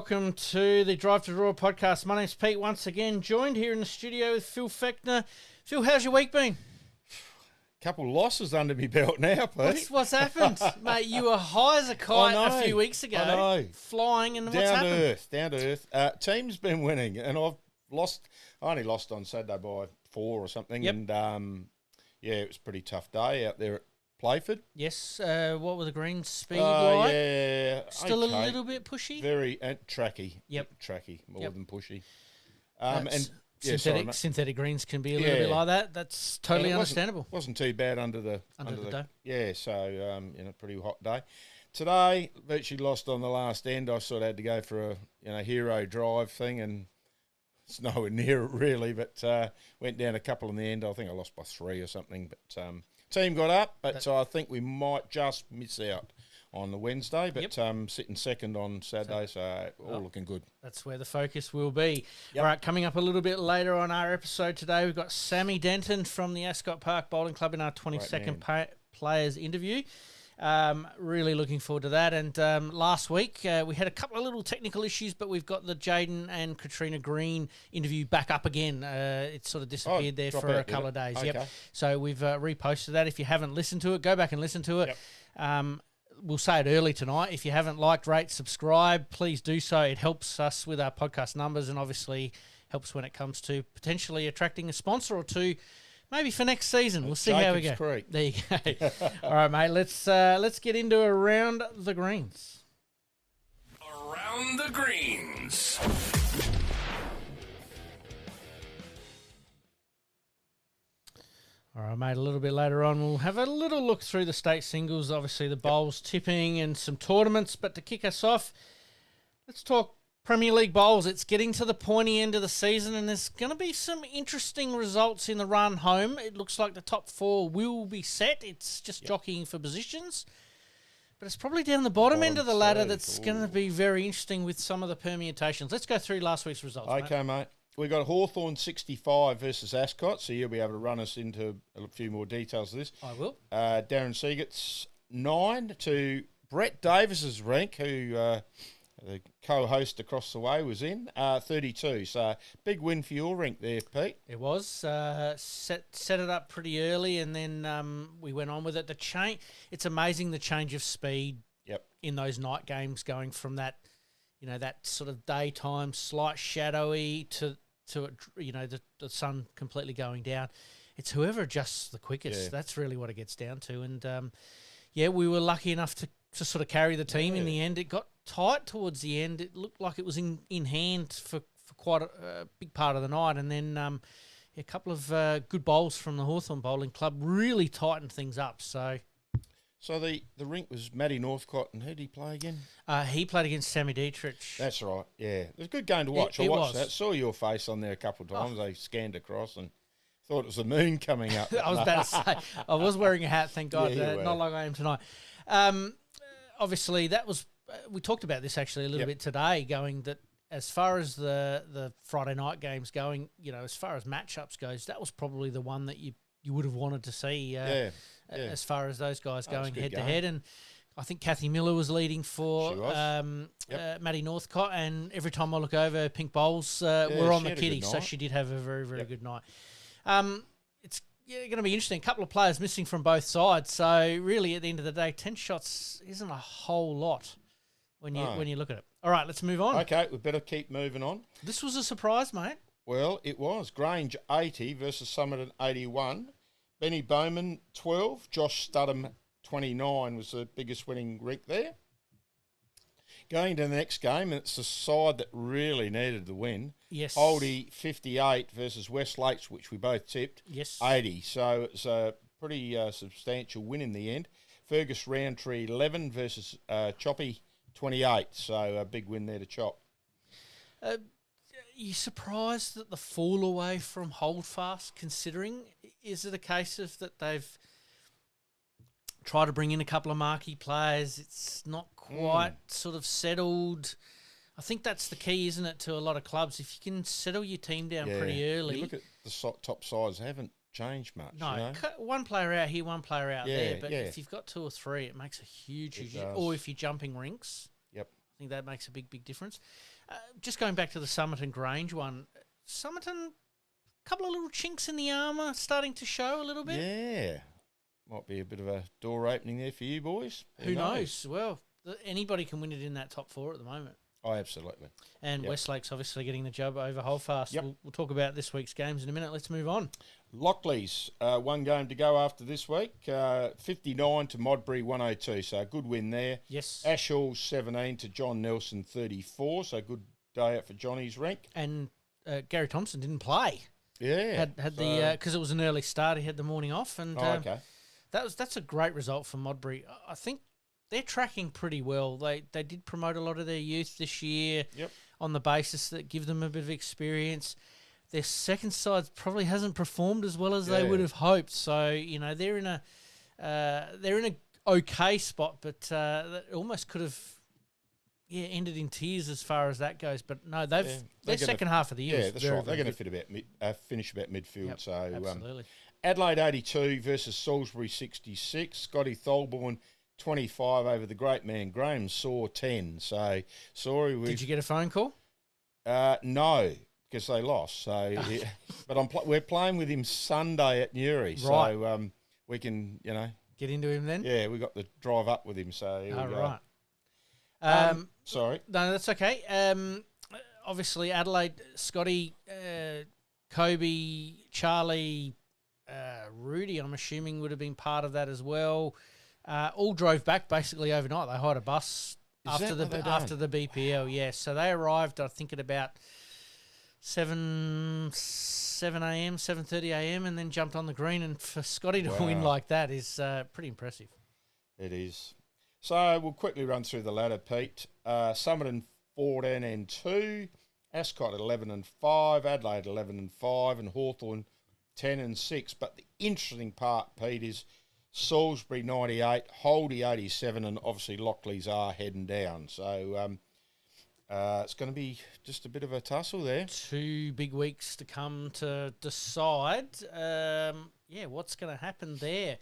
welcome to the Drive to Draw podcast. My name's Pete, once again joined here in the studio with Phil Fechner. Phil, how's your week been? Couple losses under me belt now, Pete. What's happened? Mate, you were high as a kite a few weeks ago. I know. Flying, and what's happened? Down to earth. Team's been winning, and I've lost. I only lost on Saturday by 4 or something, and it was a pretty tough day out there at Playford. Yes, what were the greens speed like? Yeah, Still a little bit pushy? Very tracky. Yep. Tracky, more than pushy. Synthetic greens can be a little bit like that. That's totally understandable. Wasn't too bad under the day. Yeah, so pretty hot day. Today, virtually lost on the last end. I sort of had to go for a hero drive thing, and it's nowhere near it really. But went down a couple in the end. I think I lost by 3 or something. But team got up, so I think we might just miss out on the Wednesday, but sitting second on Saturday, so all looking good. That's where the focus will be. Yep. All right, coming up a little bit later on our episode today, we've got Sammy Denton from the Ascot Park Bowling Club in our 22nd players interview. Really looking forward to that. And last week we had a couple of little technical issues, but we've got the Jaden and Katrina Green interview back up again. It sort of disappeared there for a couple of days. Okay. Yep. So we've reposted that. If you haven't listened to it, go back and listen to it. Yep. We'll say it early tonight. If you haven't liked, rate, subscribe, please do so. It helps us with our podcast numbers, and obviously helps when it comes to potentially attracting a sponsor or two, maybe for next season. We'll see how we go. Creek. There you go. All right, mate. Let's get into Around the Greens. Around the Greens. All right, mate, a little bit later on, we'll have a little look through the state singles, obviously the bowls tipping and some tournaments. But to kick us off, let's talk Premier League bowls. It's getting to the pointy end of the season, and there's going to be some interesting results in the run home. It looks like the top 4 will be set. It's just jockeying for positions. But it's probably down the bottom end of the ladder that's going to be very interesting with some of the permutations. Let's go through last week's results, Okay, mate. We've got Hawthorn 65 versus Ascot, so you'll be able to run us into a few more details of this. I will. Darren Seagut's 9 to Brett Davis's rank, who the co-host across the way was in, 32. So big win for your rank there, Pete. It was. Set it up pretty early, and then we went on with it. It's amazing the change of speed in those night games, going from that, that sort of daytime, slight shadowy to the sun completely going down. It's whoever adjusts the quickest. Yeah. That's really what it gets down to. And, we were lucky enough to sort of carry the team in the end. It got tight towards the end. It looked like it was in hand for quite a big part of the night. And then a couple of good bowls from the Hawthorn Bowling Club really tightened things up. So the rink was Matty Northcott, and who did he play again? He played against Sammy Dietrich. That's right, yeah. It was a good game to watch. I watched that. Saw your face on there a couple of times. They scanned across and thought it was the moon coming up. I was about to say, I was wearing a hat, thank God, not like I am tonight. Obviously, that was we talked about this actually a little bit today, going that as far as the Friday night games going, as far as matchups goes, that was probably the one that you would have wanted to see as far as those guys going head-to-head. And I think Kathy Miller was leading for Matty Northcott, and every time I look over, Pink Bowls were on the kitty, so she did have a very, very good night. It's going to be interesting. A couple of players missing from both sides, so really at the end of the day, 10 shots isn't a whole lot when you look at it. All right, let's move on. Okay, we better keep moving on. This was a surprise, mate. Well, it was. Grange 80 versus Somerton 81. Benny Bowman 12. Josh Studham 29 was the biggest winning rink there. Going to the next game, and it's the side that really needed the win. Yes. Oldie 58 versus West Lakes, which we both tipped. Yes. 80. So it's a pretty substantial win in the end. Fergus Roundtree 11 versus Choppy 28. So a big win there to Chop. You surprised that the fall away from Holdfast, considering? Is it a case of that they've tried to bring in a couple of marquee players? It's not quite sort of settled. I think that's the key, isn't it, to a lot of clubs? If you can settle your team down pretty early. You look at the top sides, haven't changed much. No, one player out here, one player out there. But if you've got 2 or 3, it makes a huge difference. Or if you're jumping rinks, I think that makes a big difference. Just going back to the Somerton Grange one, Somerton, a couple of little chinks in the armour starting to show a little bit. Yeah. Might be a bit of a door opening there for you boys. Who knows? Well, anybody can win it in that top 4 at the moment. Oh, absolutely. And Westlake's obviously getting the job over Holdfast. Yep. We'll talk about this week's games in a minute. Let's move on. Lockleys, one game to go after this week. 59 to Modbury 102, so a good win there. Yes. Ashall 17 to John Nelson 34, so good day out for Johnny's rink. And Gary Thompson didn't play. Yeah. Because it was an early start. He had the morning off, and okay. That's a great result for Modbury. I think they're tracking pretty well. They did promote a lot of their youth this year on the basis that give them a bit of experience. Their second side probably hasn't performed as well as they would have hoped. So they're in a okay spot, but that almost could have ended in tears as far as that goes. But no, their second half of the year. Yeah, that's right. They're going to finish about midfield. Yep, so absolutely. Adelaide 82 versus Salisbury 66. Scotty Tholborn 25 over the great man Graham Saw 10. So sorry. Did you get a phone call? No, because they lost. So, but we're playing with him Sunday at Newry. Right. So we can get into him then. Yeah, we got the drive up with him. So here we go. Right. Sorry. No, that's okay. Obviously Adelaide, Scotty, Kobe, Charlie, Rudy, I'm assuming would have been part of that as well. All drove back basically overnight. They hired a bus after the BPL. Yeah, so they arrived, I think, at about 7 a.m., 7:30 a.m., and then jumped on the green. And for Scotty to win like that is pretty impressive. It is. So we'll quickly run through the ladder, Pete. Somerton 14 and 2, Ascot 11 and 5, Adelaide 11 and 5, and Hawthorn 10 and 6. But the interesting part, Pete, is Salisbury 98, Holdy 87, and obviously Lockleys are heading down. So it's going to be just a bit of a tussle there. 2 big weeks to come to decide. What's going to happen there?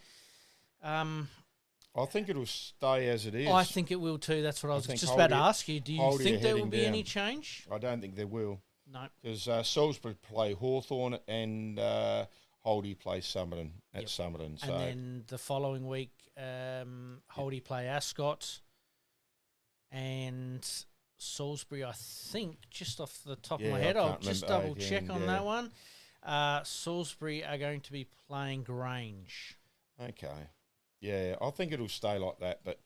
I think it'll stay as it is. I think it will too. That's what I was just about to ask you. Do you think there will be any change? I don't think there will. No. Because Salisbury play Hawthorn and Holdy play Somerton at Somerton. So. And then the following week, Holdy play Ascot and Salisbury, I think, just off the top of my head. I'll just double check on that one. Salisbury are going to be playing Grange. Okay. Yeah, I think it'll stay like that, but,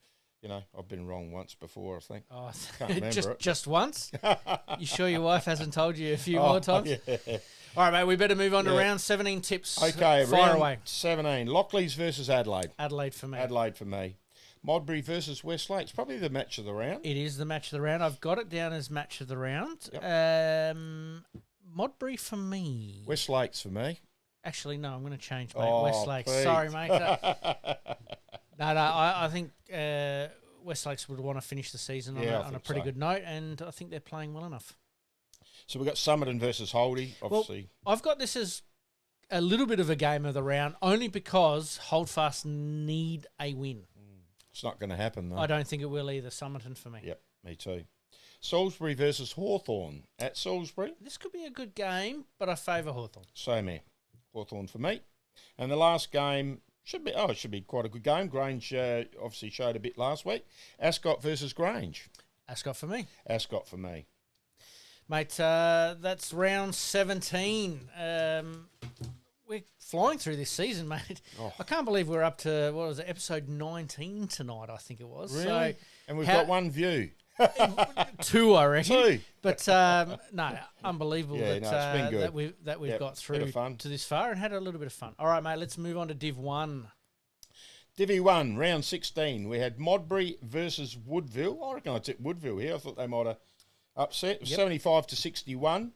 I've been wrong once before, I think. Oh, can't remember just once? You sure your wife hasn't told you a few more times? Yeah. All right, mate, we better move on to round 17 tips. Okay, fire round away. 17. Lockleys versus Adelaide. Adelaide for me. Modbury versus Westlake. It's probably the match of the round. It is the match of the round. I've got it down as match of the round. Yep. Modbury for me. Westlake's for me. Actually, no, I'm going to change, mate. Westlake. Pete. Sorry, mate. I think Westlakes would want to finish the season on a pretty good note, and I think they're playing well enough. So we've got Somerton versus Holdy, obviously. Well, I've got this as a little bit of a game of the round, only because Holdfast need a win. It's not going to happen, though. I don't think it will either. Somerton for me. Yep, me too. Salisbury versus Hawthorn at Salisbury. This could be a good game, but I favour Hawthorn. Same here. Hawthorn for me. And the last game should be quite a good game. Grange obviously showed a bit last week. Ascot versus Grange. Ascot for me. Ascot for me. Mate, that's round 17. We're flying through this season, mate. Oh. I can't believe we're up to, episode 19 tonight, I think it was. Really? So and we've got one view. 2, I reckon. 2. But, no, unbelievable it's been good. that we've got through to this far and had a little bit of fun. All right, mate, let's move on to Div 1. Divvy 1, round 16. We had Modbury versus Woodville. I reckon I tipped Woodville here. I thought they might have upset. 75 to 61.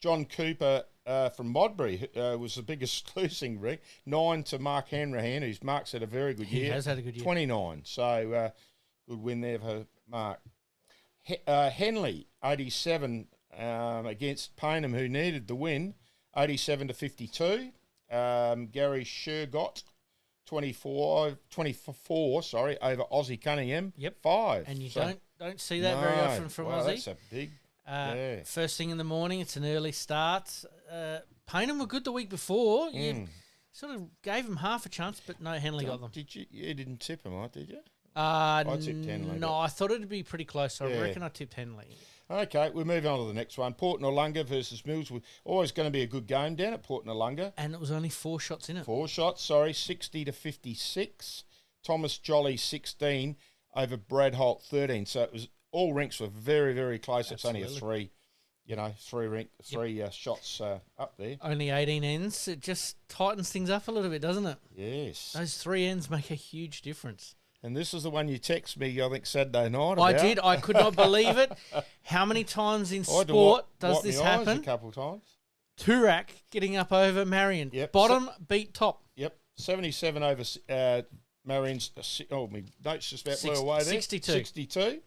John Cooper from Modbury was the biggest losing ring. 9 to Mark Hanrahan, who's Mark's had a very good year. He has had a good year. 29. So good win there for Mark. Henley, 87 against Paynham, who needed the win, 87 to 52. Gary Shergott, 24, over Aussie Cunningham, 5. And you don't see that very often from Aussie. That's a big First thing in the morning, it's an early start. Payneham were good the week before. You sort of gave them half a chance, but no, Henley got them. Did you? You didn't tip them, did you? I tipped Henley. No, I thought it'd be pretty close. I reckon I tipped Henley. Okay, we'll move on to the next one. Port Noarlunga versus Mills. Always going to be a good game down at Port Noarlunga. And it was only 4 shots in it. 4 shots, 60-56. Thomas Jolly 16 over Brad Holt 13. So it was all rinks were very, very close. Absolutely. It's only three shots up there. Only 18 ends. It just tightens things up a little bit, doesn't it? Yes. Those 3 ends make a huge difference. And this is the one you text me, I think, Saturday night about. I did. I could not believe it. How many times in sport does this happen? A couple of times. Toorak getting up over Marion. Yep. Bottom beat top. Yep. 77 over Marion's. My notes just about blew away there. 62.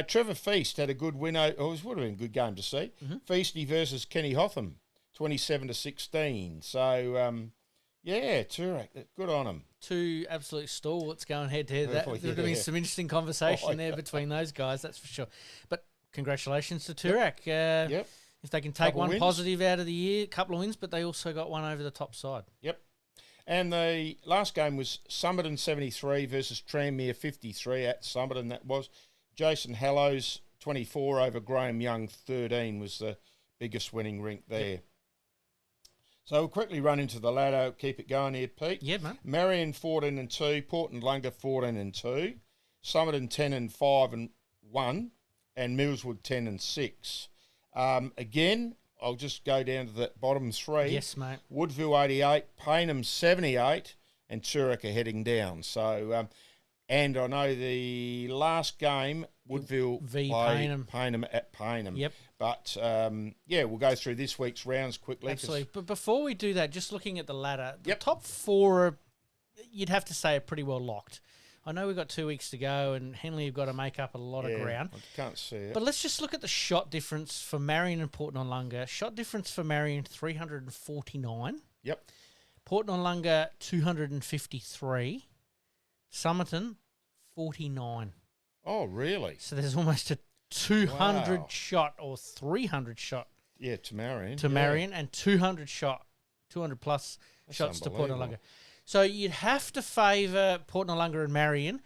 Trevor Feast had a good win. It would have been a good game to see. Feasty versus Kenny Hotham, 27-16. So, Toorak, good on him. 2 absolute stalwarts going head to head. There would have been some interesting conversation there between those guys, that's for sure. But congratulations to Toorak. If they can take one positive out of the year, a couple of wins, but they also got one over the top side. Yep. And the last game was Somerton 73 versus Tranmere 53 at Somerton. That was Jason Hallows 24 over Graham Young 13 was the biggest winning rink there. Yep. So we'll quickly run into the ladder, keep it going here, Pete. Yeah, mate. Marion 14-2, Port Noarlunga 14-2, Somerton 10-5-1, and Millswood 10-6. Again, I'll just go down to the bottom 3. Yes, mate. Woodville 88, Payneham 78, and Toorak are heading down. So, and I know the last game, Woodville v played Payneham at Payneham. Yep. But, we'll go through this week's rounds quickly. Absolutely. But before we do that, just looking at the ladder, the top 4 are, you'd have to say, are pretty well locked. I know we've got 2 weeks to go, and Henley have got to make up a lot of ground. I can't see it. But let's just look at the shot difference for Marion and Port Noarlunga. Shot difference for Marion, 349. Yep. Port Noarlunga, 253. Somerton, 49. Oh, really? So there's almost a 200 shot or 300 shot. Yeah, to Marion. Marion, and 200 plus shots to Port Noarlunga. So you'd have to favour Port Noarlunga and Marion.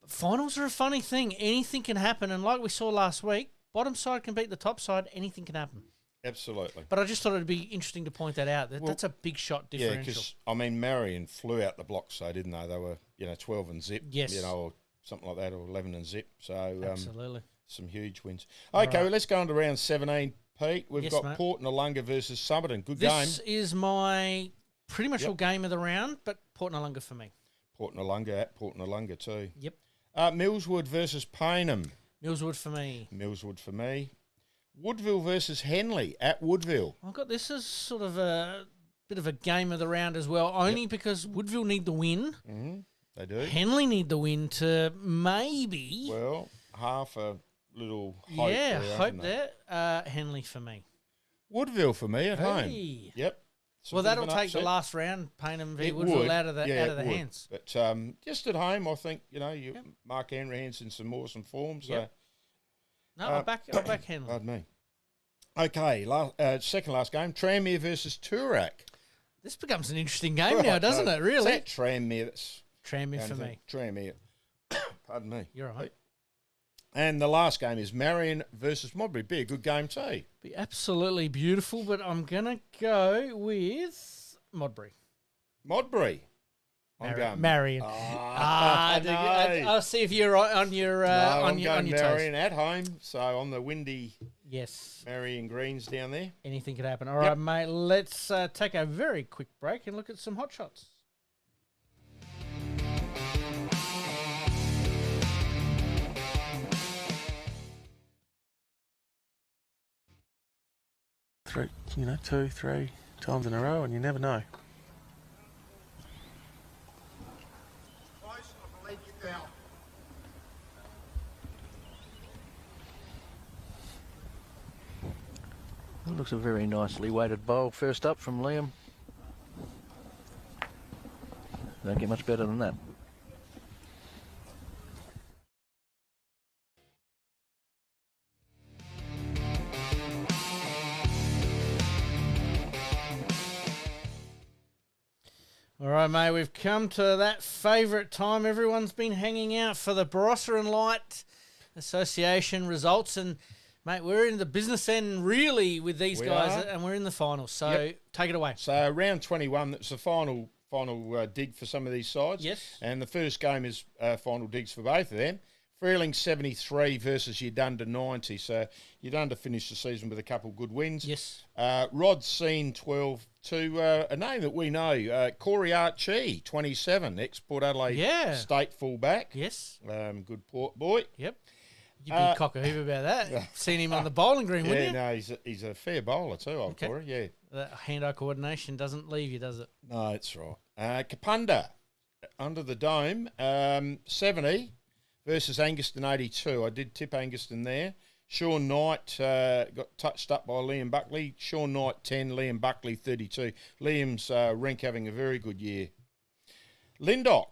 Finals are a funny thing. Anything can happen. And like we saw last week, bottom side can beat the top side. Anything can happen. Absolutely. But I just thought it'd be interesting to point that out. That's a big shot differential. Yeah, because, Marion flew out the blocks, so didn't they? They were, 12 and zip. Yes. Or something like that, or 11 and zip. So, absolutely. Some huge wins. Okay, well, let's go on to round 17, Pete. We've got mate. Port Noarlunga versus Somerton. Good game. This is my pretty much all game of the round, but Port Noarlunga for me. Port Noarlunga at Port Noarlunga too. Yep. Millswood versus Payneham. Millswood for me. Millswood for me. Woodville versus Henley at Woodville. I've got this as sort of a bit of a game of the round as well, only because Woodville need the win. Mm-hmm. They do. Henley need the win to maybe... Well, half a little hope hope there. Henley for me. Woodville for me at home. Yep. Well, that'll take the last round, Payneham v Woodville out of the hands. But just at home, I think, Mark Hanrahan's in some awesome form. So. No, I'll back Henley. Pardon me. Okay, second last game, Tranmere versus Toorak. This becomes an interesting game now, doesn't it, really? Is that Tranmere? That's Tranmere for me. Tranmere. Pardon me. You're all right. And the last game is Marion versus Modbury. Be a good game too. Be absolutely beautiful, but I'm going to go with Modbury. Modbury. Marion. I'll see if you're on your on your Marion toes. at home, so on the windy Marion Greens down there. Anything could happen. All right, mate, let's take a very quick break and look at some hot shots. Two, 3 times in a row, and you never know. It looks a very nicely weighted bowl. First up from Liam. Don't get much better than that. All right, mate, we've come to that favourite time. Everyone's been hanging out for the Barossa and Light Association results. And, mate, we're in the business end really with these guys, and we're in the finals. So take it away. So round 21, that's the final dig for some of these sides. Yes. And the first game is final digs for both of them. Freeling 73 versus Udunda 90. So Udunda finished the season with a couple of good wins. Yes. Rod Scene 12 to a name that we know, Corey Archie 27, ex-Port Adelaide State fullback. Yes. Good Port boy. Yep. You'd be cock-a-hoop about that. Seen him on the bowling green, wouldn't you? Yeah, no, he's a fair bowler too, old Corey, yeah. That hand-eye coordination doesn't leave you, does it? No, that's right. Kapunda, under the dome, 70 versus Anguston 82. I did tip Anguston there. Sean Knight got touched up by Liam Buckley. Sean Knight 10, Liam Buckley 32. Liam's Renk having a very good year. Lindock,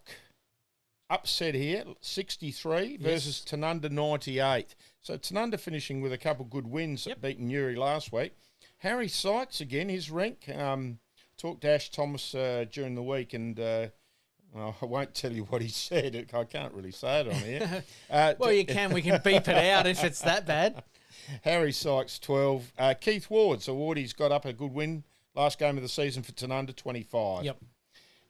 upset here, 63 versus Tanunda 98. So Tanunda finishing with a couple good wins, beating Newry last week. Harry Sykes again, his Renk. Talked to Ash Thomas during the week, and I won't tell you what he said. I can't really say it on here. Well, you can. We can beep it out if it's that bad. Harry Sykes, 12. Keith Ward, so Wardy's got up a good win last game of the season for Tanunda, 25. Yep.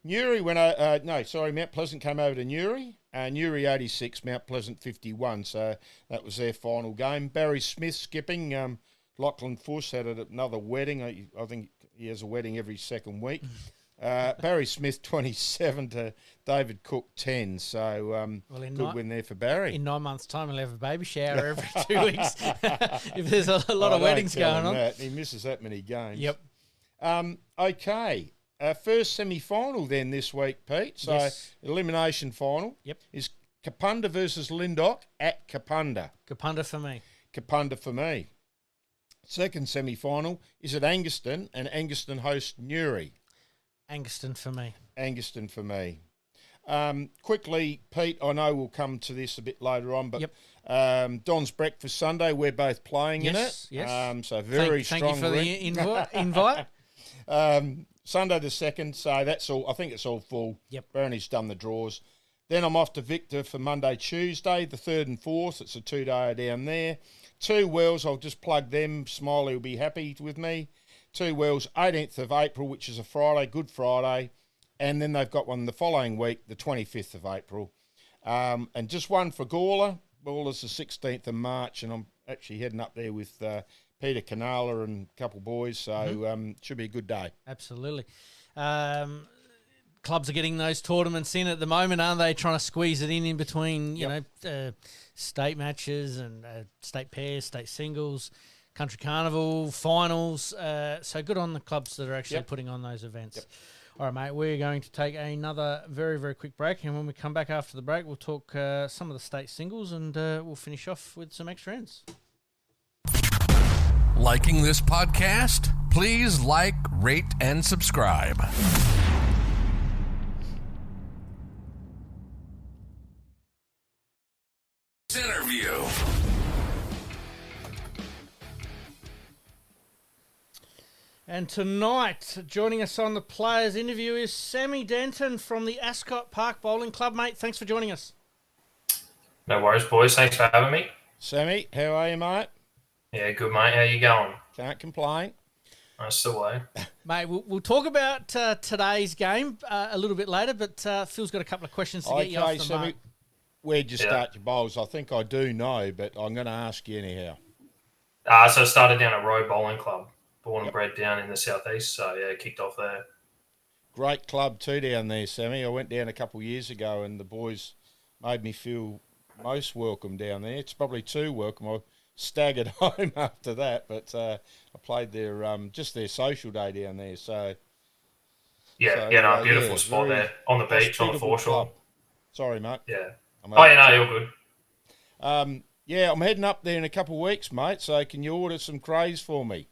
Newry Mount Pleasant came over to Newry. Newry 86, Mount Pleasant 51. So that was their final game. Barry Smith skipping. Lachlan Fuss had another wedding. I think he has a wedding every second week. Barry Smith 27 to David Cook 10. So good win there for Barry. In 9 months' time, he'll have a baby shower every 2 weeks if there's a lot of weddings going on. That. He misses that many games. Yep. Okay. First semi-final then this week, Pete. So elimination final is Kapunda versus Lindock at Kapunda. Kapunda for me. Kapunda for me. Second semi-final is at Anguston, and Anguston host Newry. Anguston for me. Anguston for me. Quickly, Pete, I know we'll come to this a bit later on, but Don's Breakfast Sunday, we're both playing in it. Yes. So very strong. Thank you for the invite. Sunday the 2nd, so that's all. I think it's all full. Yep. Bernie's done the draws. Then I'm off to Victor for Monday, Tuesday, the 3rd and 4th. It's a 2-day down there. 2 Wells, I'll just plug them. Smiley will be happy with me. 2 Wells, 18th of April, which is a Friday, Good Friday. And then they've got one the following week, the 25th of April. And just one for Gawler. Gawler's the 16th of March, and I'm actually heading up there with Peter Canala and a couple boys, so should be a good day. Absolutely. Clubs are getting those tournaments in at the moment, aren't they? Trying to squeeze it in between, you know, state matches and state pairs, state singles, country carnival, finals. So good on the clubs that are actually putting on those events. Yep. All right, mate, we're going to take another very, very quick break. And when we come back after the break, we'll talk some of the state singles and we'll finish off with some extra ends. Liking this podcast? Please like, rate, and subscribe. Interview. And tonight, joining us on the players' interview is Sammy Denton from the Ascot Park Bowling Club. Mate, thanks for joining us. No worries, boys. Thanks for having me. Sammy, how are you, mate? Yeah, good, mate. How you going? Can't complain. Nice away. Mate, we'll talk about today's game a little bit later, but Phil's got a couple of questions to get you off the Sammy, mark. where'd you start your bowls? I think I do know, but I'm going to ask you anyhow. So I started down at Roe Bowling Club, born and bred down in the southeast, so yeah, kicked off there. Great club too down there, Sammy. I went down a couple of years ago and the boys made me feel most welcome down there. It's probably too welcome. I staggered home after that, but I played their just their social day down there. So beautiful spot there on the beach on the foreshore. Club. Sorry, mate. Yeah. You're good. I'm heading up there in a couple of weeks, mate. So can you order some craze for me?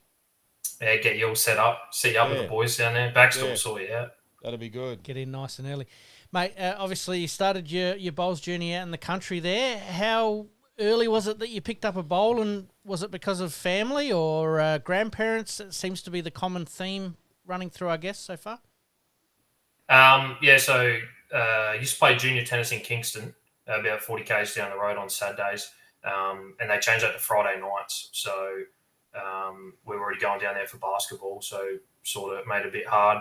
Yeah, get you all set up. Set you up with the boys down there. Baxter will sort you out. That'll be good. Get in nice and early. Mate, obviously you started your bowls journey out in the country there. How early was it that you picked up a bowl, and was it because of family or grandparents? It seems to be the common theme running through our guests so far. So I used to play junior tennis in Kingston, about 40 k's down the road on Saturdays, and they changed that to Friday nights. So we were already going down there for basketball, so sort of made it a bit hard.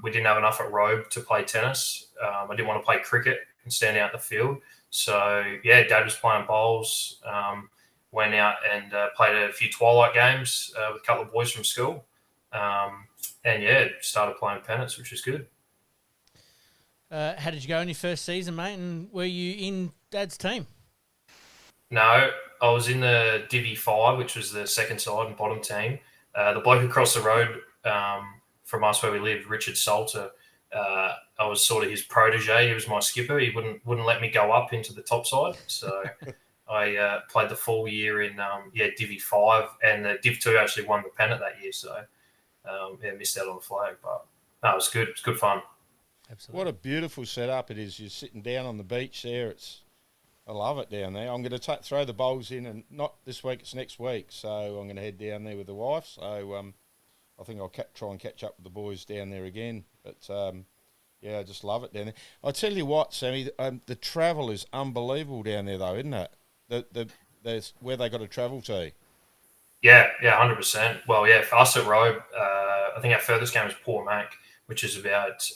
We didn't have enough at Robe to play tennis. I didn't want to play cricket and stand out in the field. So, Dad was playing bowls, went out and played a few twilight games with a couple of boys from school. Started playing pennants, which was good. How did you go in your first season, mate? And were you in Dad's team? No, I was in the Divvy 5, which was the second side and bottom team. The bloke across the road from us where we lived, Richard Salter, I was sort of his protege. He was my skipper. He wouldn't let me go up into the top side. So I played the full year in Divvy 5, and the Div 2 actually won the pennant that year. So missed out on the flag, but no, it was good. It's good fun. Absolutely. What a beautiful setup it is. You're sitting down on the beach there. I love it down there. I'm going to throw the bowls in, and not this week, it's next week. So I'm going to head down there with the wife. So I think I'll try and catch up with the boys down there again. But, I just love it down there. I tell you what, Sammy, the travel is unbelievable down there, though, isn't it? The where they got to travel to. Yeah, 100%. Well, for us at Robe, I think our furthest game is Port Mac, which is about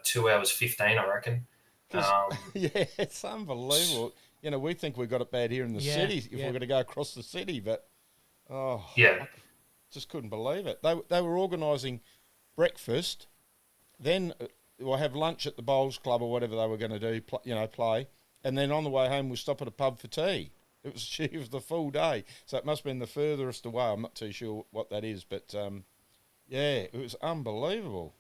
2 hours 15, I reckon. It's unbelievable. We think we've got it bad here in the city if we're going to go across the city, but I just couldn't believe it. They were organising breakfast, then we'll have lunch at the bowls club or whatever they were going to do, play, and then on the way home we'll stop at a pub for tea. It was the full day, so it must have been the furthest away. I'm not too sure what that is, but it was unbelievable.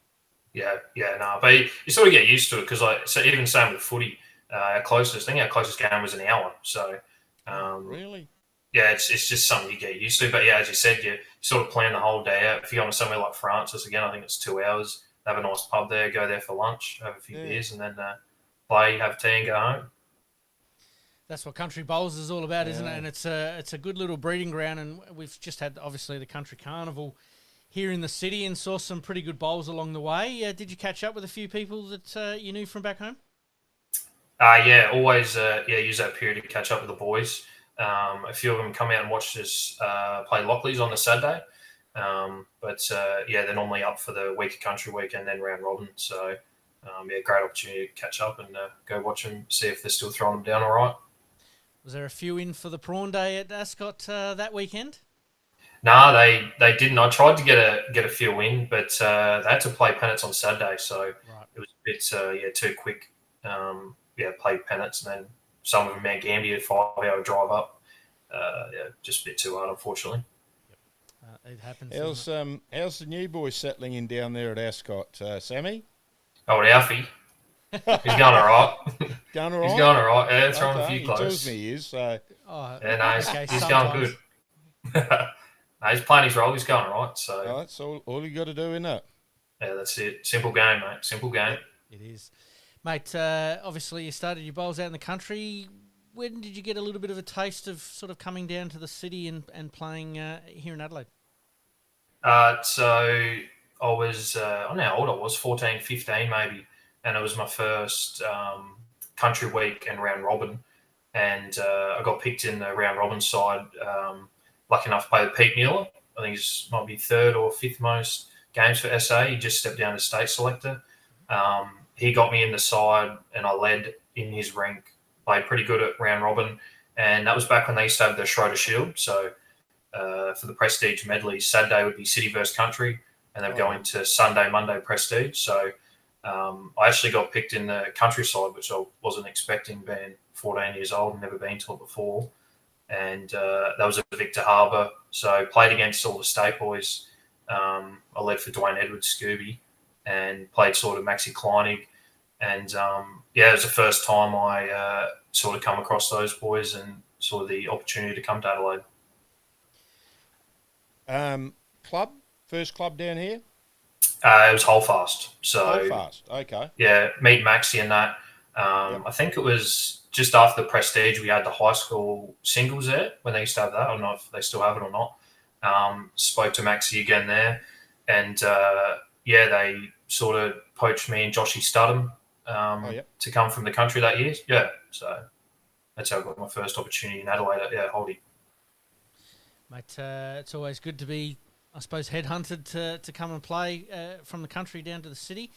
But you sort of get used to it because, even same with footy, our closest game was an hour. So, really, it's just something you get used to. But as you said, you sort of plan the whole day out. If you're going to somewhere like Francis, again, I think it's 2 hours. Have a nice pub there, go there for lunch, have a few beers, and then play, have tea, and go home. That's what country bowls is all about, isn't it? And it's a good little breeding ground. And we've just had obviously the country carnival here in the city and saw some pretty good bowls along the way. Did you catch up with a few people that you knew from back home? Always use that period to catch up with the boys. A few of them come out and watch us play Lockleys on the Saturday. They're normally up for the week of country week and then round robin. So, great opportunity to catch up and go watch them, see if they're still throwing them down all right. Was there a few in for the prawn day at Ascot that weekend? No, they didn't. I tried to get a few in, but they had to play pennants on Saturday, so it was a bit too quick. Play pennants, and then some of them Mount Gambier 5-hour drive up. Just a bit too hard, unfortunately. It happens. How's the new boy settling in down there at Ascot, Sammy? Oh, Alfie. He's going all right. Going all right? He's going all right. Yeah, throwing a few close. He tells me he is. So. He's going good. No, he's playing his role. He's going all right. So that's all you got to do, isn't it? Yeah, that's it. Simple game, mate. Simple game. It is. Mate, obviously you started your bowls out in the country. When did you get a little bit of a taste of sort of coming down to the city and playing here in Adelaide? So I was, I don't know how old I was, 14, 15 maybe. And it was my first country week and round robin. And I got picked in the round robin side, lucky enough to play with Pete Mueller. I think he's might be third or fifth most games for SA. He just stepped down to state selector. He got me in the side and I led in his rank, played pretty good at round robin. And that was back when they used to have the Schroeder Shield. So for the Prestige medley, Saturday would be City versus Country, and they'd go into Sunday, Monday Prestige. So I actually got picked in the country side, which I wasn't expecting, being 14 years old and never been to it before. And that was at Victor Harbour. So played against all the state boys. I led for Dwayne Edwards, Scooby, and played sort of Maxi Kleinig. And it was the first time I sort of come across those boys and sort of the opportunity to come to Adelaide. First club down here? It was Holdfast. So Holdfast, okay. Yeah, meet Maxi and that. I think it was just after the Prestige, we had the high school singles there when they used to have that. I don't know if they still have it or not. Spoke to Maxi again there. And, they sort of poached me and Joshy Studham to come from the country that year. Yeah, so that's how I got my first opportunity in Adelaide at Holdy. Mate, it's always good to be, I suppose, headhunted to come and play from the country down to the city.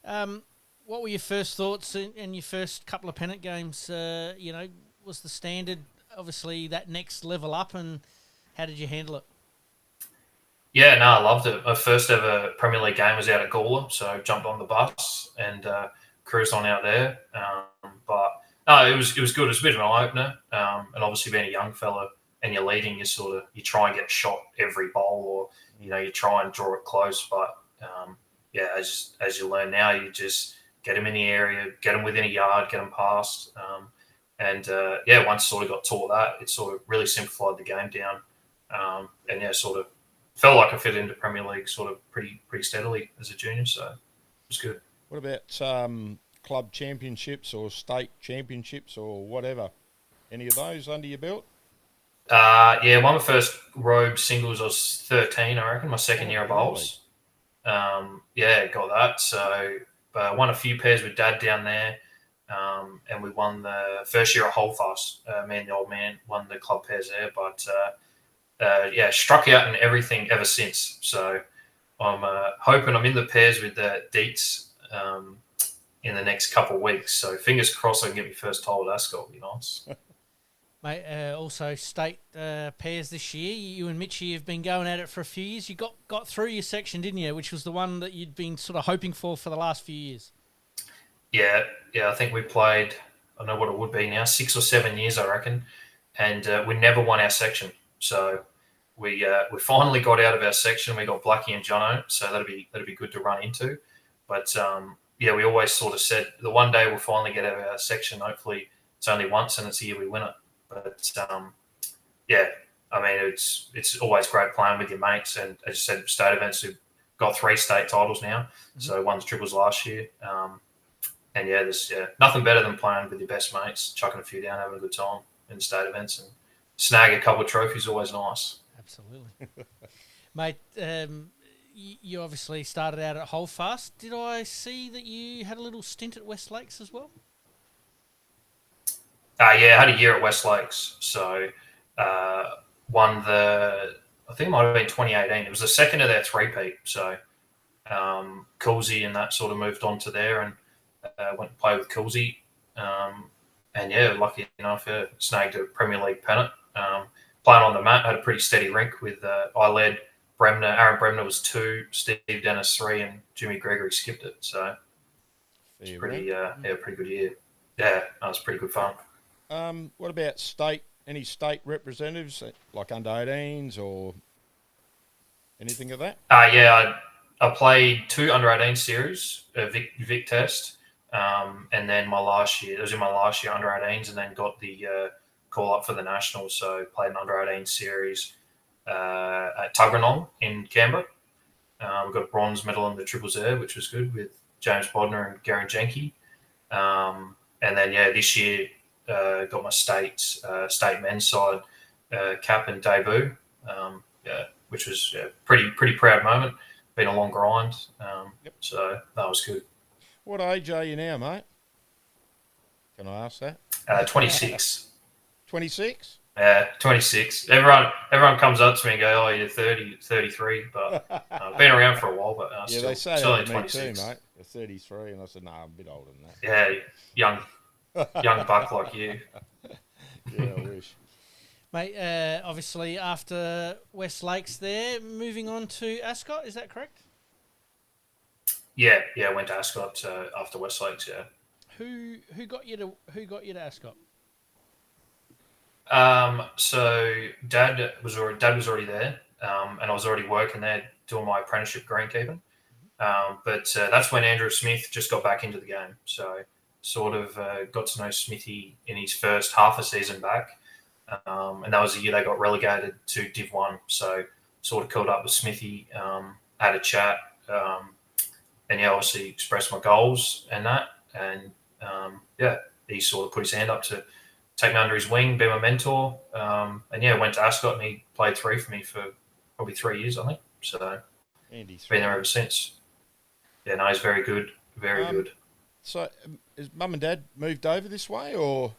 What were your first thoughts in your first couple of pennant games? Was the standard obviously that next level up, and how did you handle it? Yeah, no, I loved it. My first ever Premier League game was out at Gawler, so I jumped on the bus and cruised on out there. But no, it was good. It was a bit of an eye-opener. And obviously being a young fella and you're leading, you try and get a shot every bowl, or you try and draw it close. But as you learn now, you just get them in the area, get them within a yard, get them past. Once sort of got taught that, it sort of really simplified the game down. Sort of felt like I fit into Premier League sort of pretty steadily as a junior, so it was good. What about club championships or state championships or whatever? Any of those under your belt? Won my first robe singles. I was 13, I reckon, my second year of bowls. Got that. So won a few pairs with Dad down there, and we won the first year at Holdfast. Me and the old man won the club pairs there, but struck out in everything ever since. So I'm hoping I'm in the pairs with the Deets in the next couple of weeks. So fingers crossed I can get my first hole at Ascot. Would be nice. Mate, also state pairs this year. You and Mitchie have been going at it for a few years. You got through your section, didn't you? Which was the one that you'd been sort of hoping for the last few years. Yeah. I think we played, I don't know what it would be now, 6 or 7 years, I reckon. And we never won our section. So we finally got out of our section. We got Blackie and Jono, so that'd be good to run into. But we always sort of said the one day we'll finally get out of our section. Hopefully it's only once and it's the year we win it. But it's always great playing with your mates. And as you said, state events, we've got 3 state titles now. Mm-hmm. So won the triples last year. There's nothing better than playing with your best mates, chucking a few down, having a good time in the state events, and snag a couple of trophies. Always nice. Absolutely. Mate, you obviously started out at Holdfast. Did I see that you had a little stint at West Lakes as well? I had a year at West Lakes. So won I think it might have been 2018. It was the second of their three-peat. So Coolsey and that sort of moved on to there and went to play with Coolsey. Lucky enough, snagged a Premier League pennant. Playing on the mat, had a pretty steady rink with I led Bremner. Aaron Bremner was 2, Steve Dennis 3, and Jimmy Gregory skipped it. So it's pretty good year. Yeah, that was pretty good fun. What about state? Any state representatives like under 18s or anything of that? I played 2 under 18 series, Vic Test, and then my last year. It was in my last year under 18s, and then got the call up for the nationals. So played an under 18 series at Tuggeranong in Canberra. We got a bronze medal in the triples there, which was good, with James Bodner and Garen Jenke. This year got my state men's side cap and debut, which was a pretty proud moment. Been a long grind, so that was good. What age are you now, mate? Can I ask that? 26. 26? 26. Everyone comes up to me and go, "Oh, you're 30, 33," but I've been around for a while. But they say still that only to 26. Me too, mate. They're 33, and I said, "No, I'm a bit older than that." Yeah, young buck like you. Yeah, I wish. Mate, obviously after West Lakes there, moving on to Ascot, is that correct? Yeah, I went to Ascot after West Lakes, yeah. Who got you to Ascot? So Dad was already there, and I was already working there doing my apprenticeship greenkeeping. But that's when Andrew Smith just got back into the game. So sort of got to know Smithy in his first half a season back. And that was the year they got relegated to Div 1. So sort of caught up with Smithy, had a chat, and obviously expressed my goals and that. And he sort of put his hand up to take me under his wing, be my mentor. Went to Ascot and he played 3 for me for probably 3 years, I think. So been there ever since. Yeah, no, he's very good Very good. So, is Mum and Dad moved over this way, or?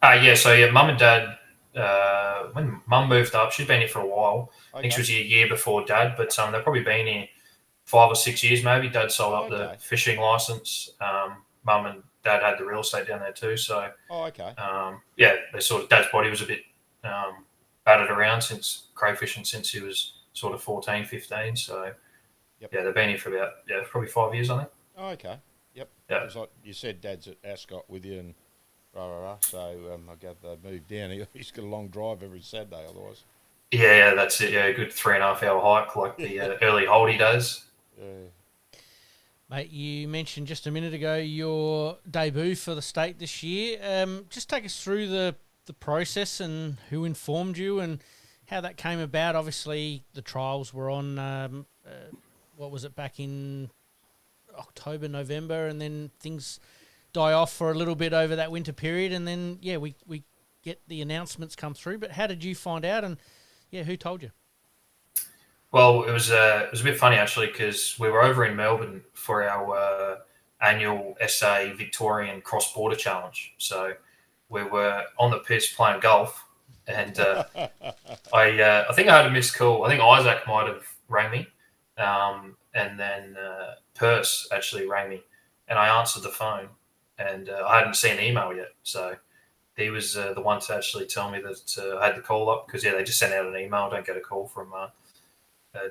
Mum and Dad. When Mum moved up, she's been here for a while. Okay. I think she was here a year before Dad, but they've probably been here 5 or 6 years maybe. Dad sold up the fishing license. Mum and Dad had the real estate down there too. So, they sort of, Dad's body was a bit battered around since crayfishing since he was sort of 14, 15. So, they've been here for about, probably 5 years, I think. Oh, okay. Yep. Yeah. Because like you said, Dad's at Ascot with you and so I gather they moved down. He's got a long drive every Saturday otherwise. Yeah, that's it. Yeah, a good 3.5 hour hike like the early Holdy days. Yeah. Mate, you mentioned just a minute ago your debut for the state this year. Just take us through the process and who informed you and how that came about. Obviously, the trials were on, what was it, back in October, November, and then things die off for a little bit over that winter period, and then, we get the announcements come through. But how did you find out, and, who told you? Well, it was a bit funny actually because we were over in Melbourne for our annual SA Victorian Cross Border Challenge. So we were on the piss playing golf, and I think I had a missed call. I think Isaac might have rang me, and then Perce actually rang me, and I answered the phone, and I hadn't seen the email yet. So he was the one to actually tell me that I had the call up because they just sent out an email. Don't get a call from.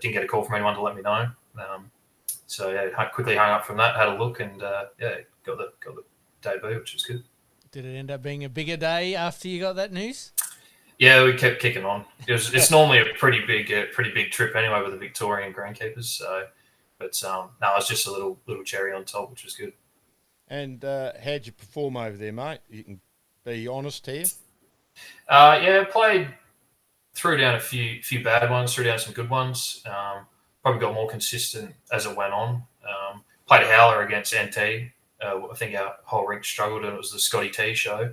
Didn't get a call from anyone to let me know. I quickly hung up from that, had a look, and got the debut, which was good. Did it end up being a bigger day after you got that news? Yeah, we kept kicking on. It's normally a pretty big trip anyway with the Victorian greenkeepers. So, but it was just a little cherry on top, which was good. And how'd you perform over there, mate? You can be honest here. Played. Threw down a few bad ones, threw down some good ones. Probably got more consistent as it went on. Played a howler against NT. I think our whole rink struggled, and it was the Scotty T show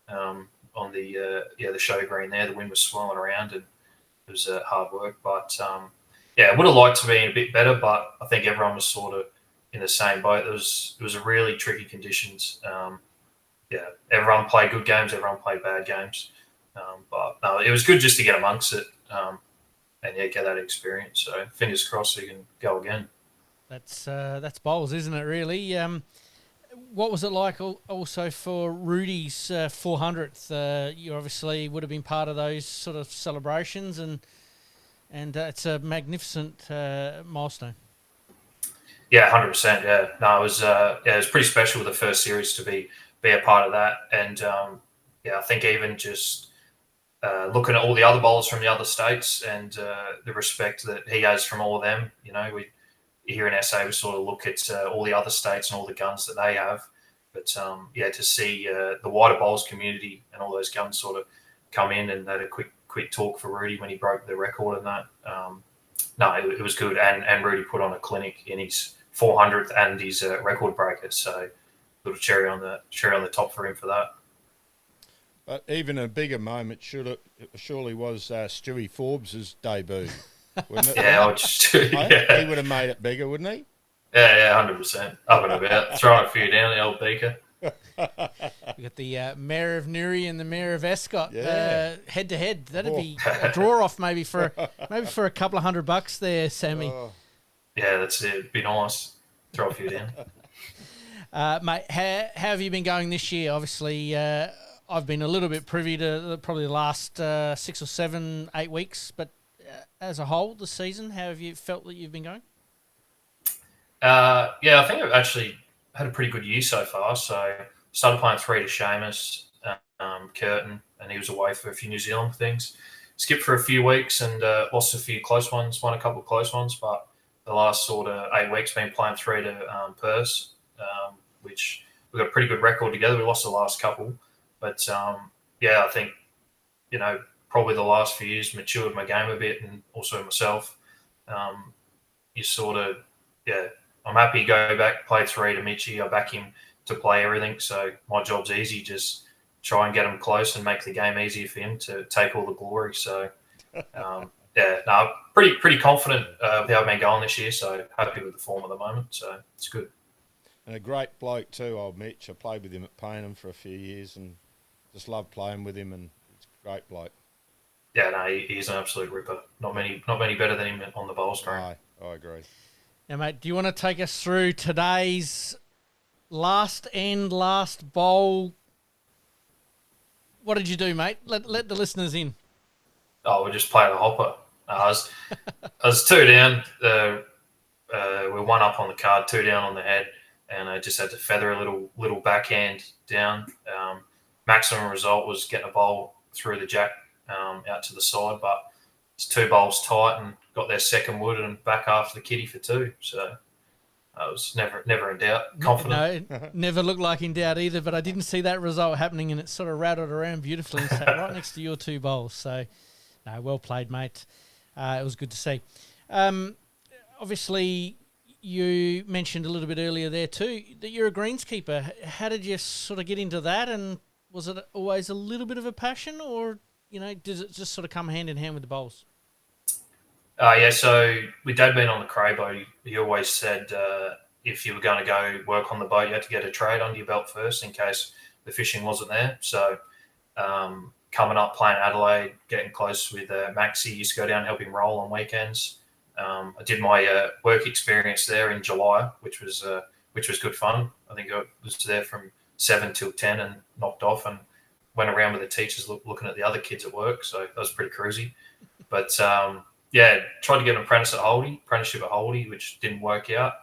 on the show green there. The wind was swirling around, and it was hard work. But I would have liked to be a bit better, but I think everyone was sort of in the same boat. It was a really tricky conditions. Everyone played good games, everyone played bad games. But no, it was good just to get amongst it and get that experience. So fingers crossed we can go again. That's bowls, isn't it? Really. What was it like also for Rudy's 400th? You obviously would have been part of those sort of celebrations, and it's a magnificent milestone. Yeah, 100%. Yeah, no, it was pretty special the first series to be a part of that, and I think even just. Looking at all the other bowlers from the other states and the respect that he has from all of them, we here in SA we sort of look at all the other states and all the guns that they have, but to see the wider bowls community and all those guns sort of come in and had a quick talk for Rudy when he broke the record and that. It was good, and Rudy put on a clinic in his 400th and his record breaker, so little cherry on the top for him for that. But even a bigger moment surely was Stewie Forbes' debut, wouldn't it? He would have made it bigger, wouldn't he? Yeah, 100%. Up and about, throwing a few down the old beaker. We got the Mayor of Newry and the Mayor of Ascot head to head. That'd be a draw off maybe for a couple of $100 there, Sammy. Oh. Yeah, that's it. It'd be nice. Throw a few down. Mate, how have you been going this year? Obviously. I've been a little bit privy to probably the last 6 or 7, 8 weeks, but as a whole, the season, how have you felt that you've been going? I think I've actually had a pretty good year so far. So started playing 3 to Seamus, Curtin, and he was away for a few New Zealand things. Skipped for a few weeks and lost a few close ones, won a couple of close ones, but the last sort of 8 weeks been playing 3 to Perce, which we got a pretty good record together. We lost the last couple. But, I think, probably the last few years matured my game a bit and also myself. You sort of, I'm happy to go back, play 3 to Mitchie. I back him to play everything. So my job's easy, just try and get him close and make the game easier for him to take all the glory. So, yeah, no, pretty confident with how I've been going this year. So happy with the form at the moment. So it's good. And a great bloke too, old Mitch. I played with him at Paynham for a few years and just loved playing with him, and it's a great bloke. Yeah, no, he's an absolute ripper. Not many better than him on the bowls, Graham. I agree. Now, mate, do you want to take us through today's last bowl? What did you do, mate? Let the listeners in. Oh, we just played a hopper. I was 2 down. We're 1 up on the card, 2 down on the head, and I just had to feather a little backhand down. Maximum result was getting a bowl through the jack out to the side, but it's 2 bowls tight and got their second wood and back after the kitty for 2. So I was never in doubt. Confident. No, it never looked like in doubt either, but I didn't see that result happening, and it sort of rattled around beautifully and sat right next to your 2 bowls. So, no, well played, mate. It was good to see. Obviously, you mentioned a little bit earlier there too that you're a greenskeeper. How did you sort of get into that, and was it always a little bit of a passion, or does it just sort of come hand in hand with the bowls? Yeah, so with Dad being on the cray boat, he always said if you were going to go work on the boat, you had to get a trade under your belt first in case the fishing wasn't there. So coming up, playing Adelaide, getting close with Maxie, used to go down and help him roll on weekends. I did my work experience there in July, which was good fun. I think I was there from 7 till 10 and knocked off and went around with the teachers looking at the other kids at work. So that was pretty cruisy. But yeah, tried to get an apprenticeship at Holdie, which didn't work out.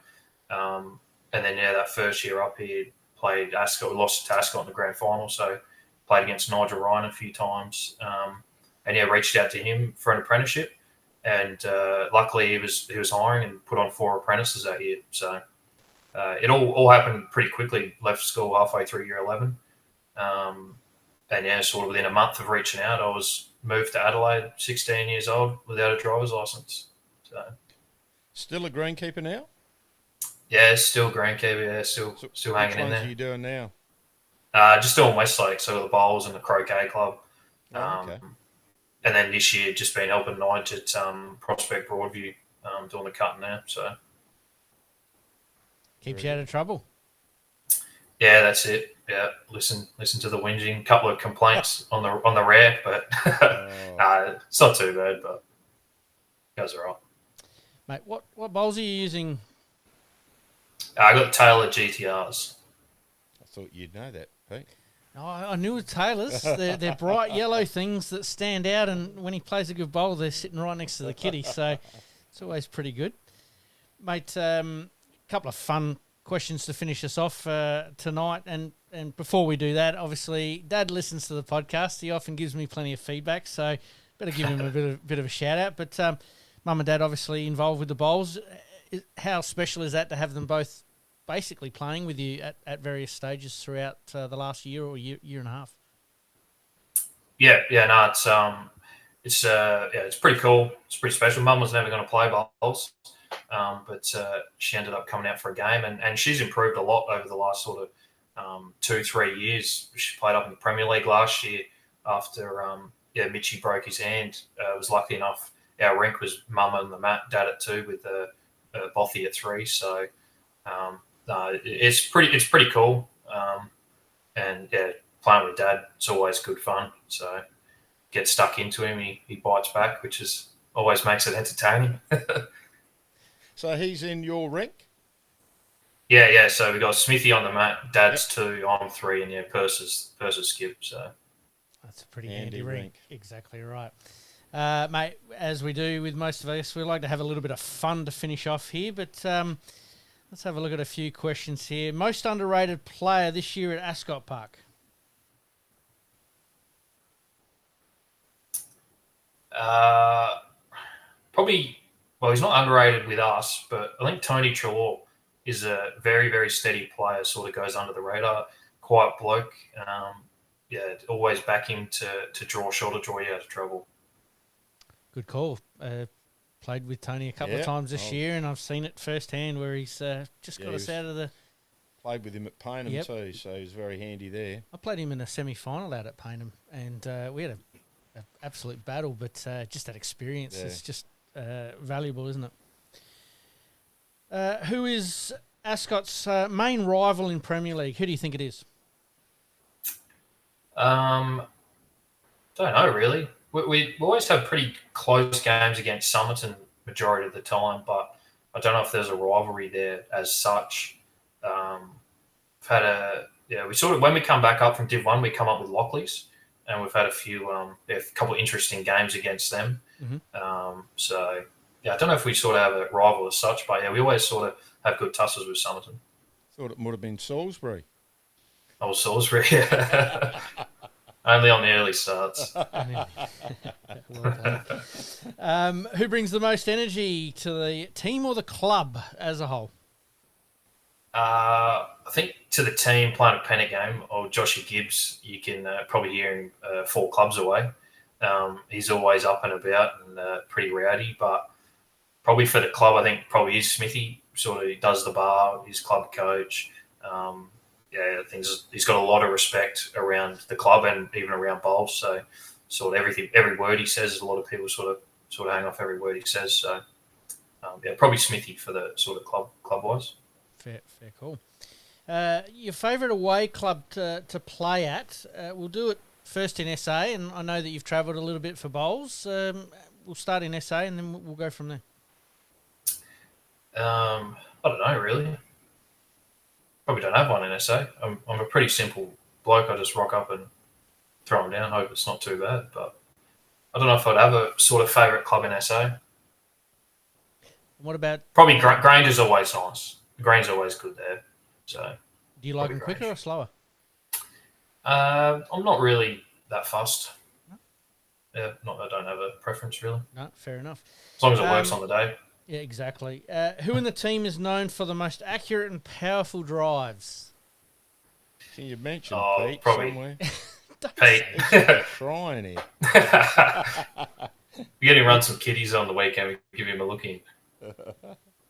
And then that first year up here, played Ascot. We lost to Ascot in the grand final, so played against Nigel Ryan a few times. And reached out to him for an apprenticeship. And luckily he was hiring and put on 4 apprentices that year. So it all happened pretty quickly. Left school halfway through year 11. And sort of within a month of reaching out, I was moved to Adelaide, 16 years old, without a driver's license. So still a greenkeeper now? Yeah, still greenkeeper. Yeah, still hanging in there. What are you doing now? Just doing Westlake, so the bowls and the croquet club. Okay. And then this year, just been helping Nige at Prospect Broadview, doing the cutting there. So keeps you out of trouble. Yeah, that's it. Yeah, listen to the whinging. Couple of complaints on the rare, but it's not too bad. But goes all right. Mate, what bowls are you using? I got Taylor GTRs. I thought you'd know that, Pete. Oh, I knew Taylor's. They're bright yellow things that stand out, and when he plays a good bowl, they're sitting right next to the kitty. So it's always pretty good. Mate, couple of fun questions to finish us off tonight. And before we do that, obviously, Dad listens to the podcast. He often gives me plenty of feedback, so better give him a bit of a shout-out. But Mum and Dad obviously involved with the bowls. How special is that to have them both basically playing with you at various stages throughout the last year or year and a half? Yeah, no, it's pretty cool. It's pretty special. Mum was never going to play bowls, but she ended up coming out for a game, and she's improved a lot over the last sort of 2-3 years. She played up in the Premier League last year after Mitchie broke his hand. Was lucky enough. Our rink was Mum and the mat, Dad at 2 with Bothy at 3. So it's pretty cool. And playing with Dad, it's always good fun. So get stuck into him, he bites back, which always makes it entertaining. So he's in your rink? Yeah. So we got Smithy on the mat, Dad's 2, I'm 3, and Purser's skip. So that's a pretty handy rink. Exactly right. Mate, as we do with most of us, we like to have a little bit of fun to finish off here, but let's have a look at a few questions here. Most underrated player this year at Ascot Park? Probably, well, he's not underrated with us, but I think Tony Trelaw is a very, very steady player, sort of goes under the radar, quiet bloke. Always back him to draw shot or draw you out of trouble. Good call. Played with Tony a couple of times this year, and I've seen it firsthand where he's just got us out of the... Played with him at Paynham too, so he was very handy there. I played him in a semi-final out at Paynham, and we had absolute battle, but just that experience is just valuable, isn't it? Who is Ascot's main rival in Premier League? Who do you think it is? Don't know really. We always have pretty close games against Somerton majority of the time, but I don't know if there's a rivalry there as such. We've had we sort of, when we come back up from Div 1, we come up with Lockleys, and we've had a few, a couple of interesting games against them. Mm-hmm. So, I don't know if we sort of have a rival as such, but we always sort of have good tussles with Somerton. Thought it would have been Salisbury. Oh, Salisbury. Only on the early starts. Who brings the most energy to the team or the club as a whole? I think to the team playing a pennant game, or Joshy Gibbs, you can probably hear him 4 clubs away. He's always up and about and pretty rowdy, but probably for the club, I think probably is Smithy. Sort of, he does the bar, his club coach. I think he's got a lot of respect around the club and even around bowls. So, sort of every word he says, a lot of people sort of hang off every word he says. So, probably Smithy for the sort of club wise. Fair call. Your favourite away club to play at? We'll do it first in SA, and I know that you've travelled a little bit for bowls. We'll start in SA, and then we'll go from there. I don't know, really. Probably don't have one in SA. I'm a pretty simple bloke. I just rock up and throw them down, hope it's not too bad. But I don't know if I'd have a sort of favourite club in SA. What about... Probably Granger's always nice. Granger's always good there. So, do you like them quicker or slower? I'm not really that fussed. No? I don't have a preference, really. No, fair enough. As long as it works on the day. Yeah, exactly. Who in the team is known for the most accurate and powerful drives? Can you mention Pete probably. somewhere? Pete. Trying here. We get him run some kiddies on the weekend. We give him a look in.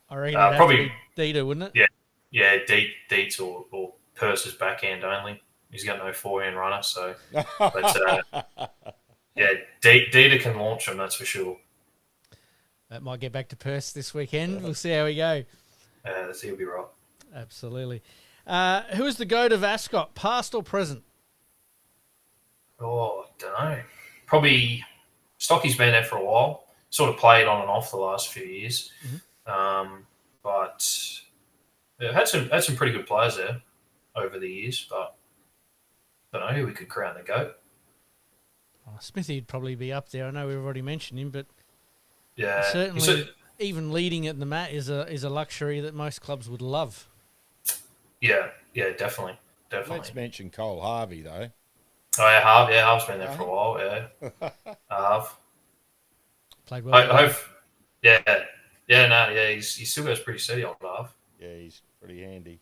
I reckon it'd probably have to be Dieter, wouldn't it? Yeah, Dietz or Purse's backhand only. He's got no forehand runner, so. But Dieter can launch him, that's for sure. That might get back to Perse this weekend. We'll see how we go. He'll be right. Absolutely. Who is the GOAT of Ascot, past or present? Oh, I don't know. Probably Stocky's been there for a while. Sort of played on and off the last few years. Mm-hmm. But had some pretty good players there over the years, but I don't know who we could crown the GOAT. Smithy'd probably be up there. I know we've already mentioned him, but certainly even leading at the mat is a luxury that most clubs would love. Yeah, definitely. Let's mention Cole Harvey though. Oh yeah, Harv's been there for a while. Yeah, Harv played well. He still goes pretty steady on Harv. Yeah, he's pretty handy.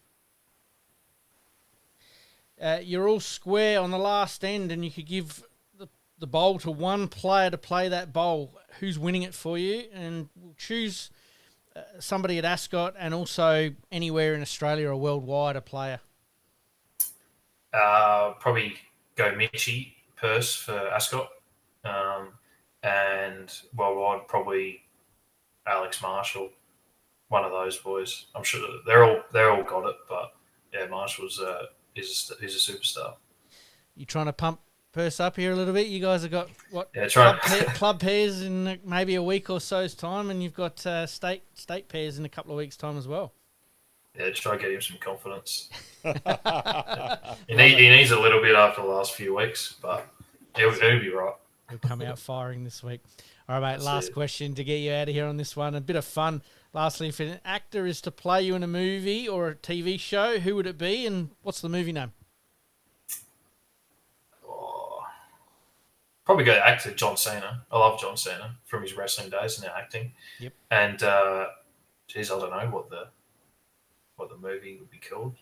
You're all square on the last end, and you could give the bowl to one player to play that bowl. Who's winning it for you? And we'll choose somebody at Ascot and also anywhere in Australia or worldwide, a player. Probably go Mitchie Purse for Ascot, and worldwide probably Alex Marshall, one of those boys. I'm sure they're all got it, but yeah, Marshall's is a superstar. You trying to pump Purse up here a little bit? You guys have got club pairs in maybe a week or so's time, and you've got state pairs in a couple of weeks' time as well. Yeah, try to get him some confidence. He needs a little bit after the last few weeks, but he'll be right. He'll come out firing this week. All right, mate, last question to get you out of here on this one. A bit of fun. Lastly, if an actor is to play you in a movie or a TV show, who would it be, and what's the movie name? Probably go to actor John Cena. I love John Cena from his wrestling days and now acting. Yep. And I don't know what the movie would be called.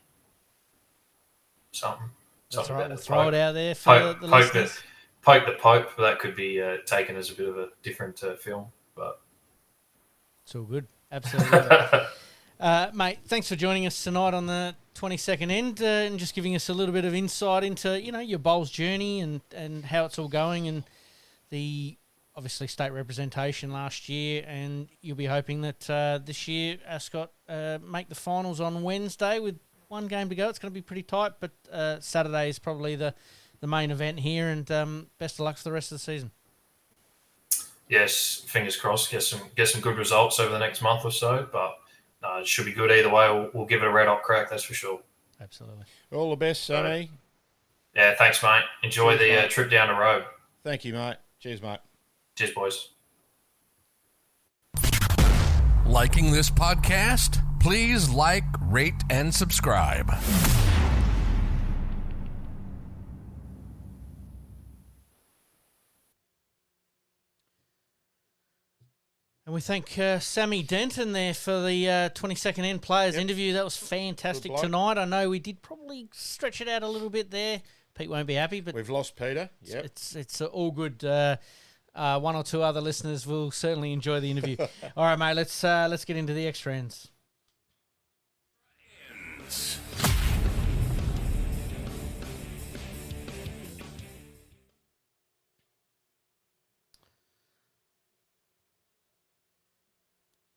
Something. That's right. We'll throw it out there for the listeners. Poke the Pope. That could be taken as a bit of a different film, but it's all good. Absolutely. Mate, thanks for joining us tonight on the 22nd end and just giving us a little bit of insight into, your bowls journey and how it's all going and the obviously state representation last year, and you'll be hoping that this year Ascot make the finals on Wednesday with one game to go. It's going to be pretty tight, but Saturday is probably the main event here, and best of luck for the rest of the season. Yes, fingers crossed. Get some good results over the next month or so, but it should be good either way. We'll give it a red hot crack, that's for sure. Absolutely. All the best, Sammy. Yeah, thanks, mate. Enjoy the trip down the road. Thank you, mate. Cheers, mate. Cheers, boys. Liking this podcast? Please like, rate, and subscribe. And we thank Sammy Denton there for the 22nd End Players interview. That was fantastic tonight. I know we did probably stretch it out a little bit there. Pete won't be happy, but we've lost Peter. Yep. It's all good. One or two other listeners will certainly enjoy the interview. All right, mate. Let's get into the extra ends.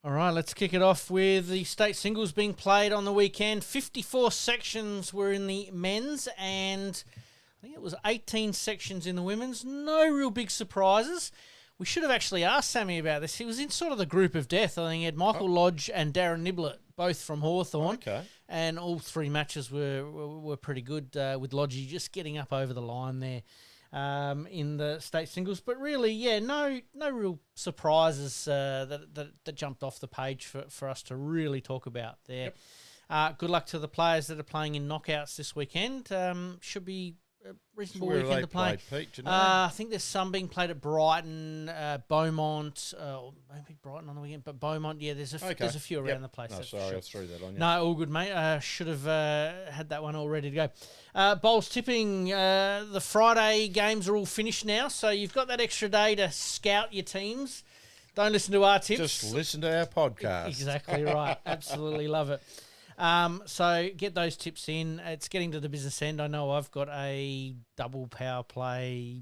All right, let's kick it off with the state singles being played on the weekend. 54 sections were in the men's, and I think it was 18 sections in the women's. No real big surprises. We should have actually asked Sammy about this. He was in sort of the group of death. I think he had Michael Lodge and Darren Niblett, both from Hawthorn. Okay. And all three matches were pretty good, with Lodge just getting up over the line there in the state singles. But really, yeah, no real surprises that jumped off the page for us to really talk about there. Yep. Good luck to the players that are playing in knockouts this weekend. Should be a reasonable weekend to play. Pete, do you know? I think there's some being played at Brighton, Beaumont, maybe Brighton on the weekend, but Beaumont, yeah, there's a few around the place. No, sorry, I threw that on you. No, all good, mate. Should have had that one all ready to go. Bowls tipping, the Friday games are all finished now, so you've got that extra day to scout your teams. Don't listen to our tips. Just listen to our podcast. Exactly right. Absolutely love it. So get those tips in. It's getting to the business end. I know I've got a double power play,